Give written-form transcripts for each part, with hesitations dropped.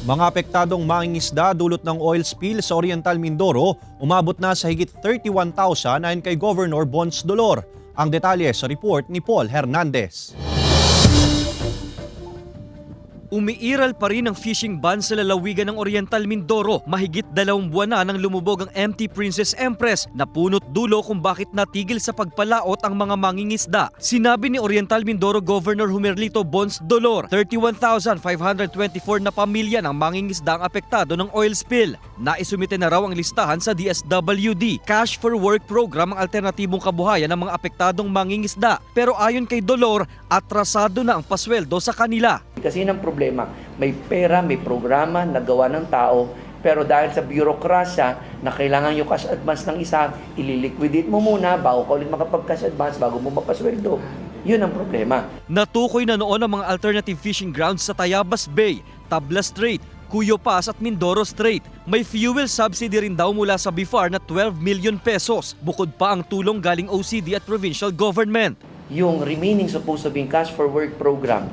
Mga apektadong mangingisda dulot ng oil spill sa Oriental Mindoro umabot na sa higit 31,000 ayon kay Governor Bons Dolor. Ang detalye sa report ni Paul Hernandez. Umiiral pa rin ang fishing ban sa lalawigan ng Oriental Mindoro. Mahigit 2 buwan na nang lumubog ang MT Princess Empress na punot dulo kung bakit natigil sa pagpalaot ang mga mangingisda. Sinabi ni Oriental Mindoro Governor Humerlito Bons Dolor, 31,524 na pamilya ng mangingisda ang apektado ng oil spill. Naisumite na raw ang listahan sa DSWD. Cash for Work program ang alternatibong kabuhayan ng mga apektadong mangingisda. Pero ayon kay Dolor, atrasado na ang pasweldo sa kanila. Kasi yun ang problema, may pera, may programa na gawa ng tao, pero dahil sa bureaucracia na kailangan yung cash advance ng isa, ililiquidate mo muna bago ka ulit makapag-cash advance, bago mo mapasweldo. Yun ang problema. Natukoy na noon ang mga alternative fishing grounds sa Tayabas Bay, Tabla Strait, Cuyo Pass at Mindoro Strait. May fuel subsidy rin daw mula sa BIFAR na 12 million pesos. Bukod pa ang tulong galing OCD at provincial government. Yung remaining supposed to be cash for work program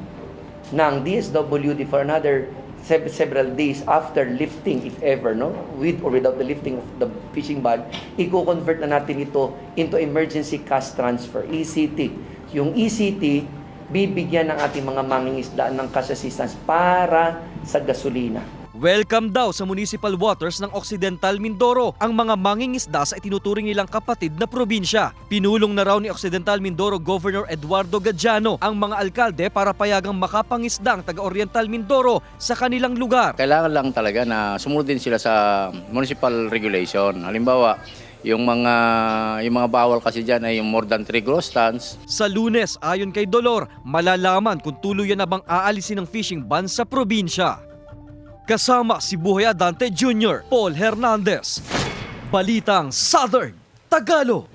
ng DSWD for another several days after lifting, if ever, no, with or without the lifting of the fishing ban, i-convert na natin ito into emergency cash transfer, ECT. Yung ECT, bibigyan ng ating mga mangingisda ng cash assistance para sa gasolina. Welcome daw sa municipal waters ng Occidental Mindoro ang mga mangingisda sa itinuturing nilang kapatid na probinsya. Pinulong na raw ni Occidental Mindoro Governor Eduardo Gadiano ang mga alkalde para payagang makapangisda ang taga-Oriental Mindoro sa kanilang lugar. Kailangan lang talaga na sumunod din sila sa municipal regulation. Halimbawa, yung mga bawal kasi diyan ay yung more than 3 gross tons. Sa Lunes, ayon kay Dolor, malalaman kung tuluyan na bang aalisin ang fishing ban sa probinsya. Kasama si Buhay Adante Jr., Paul Hernandez. Balitang Southern Tagalog.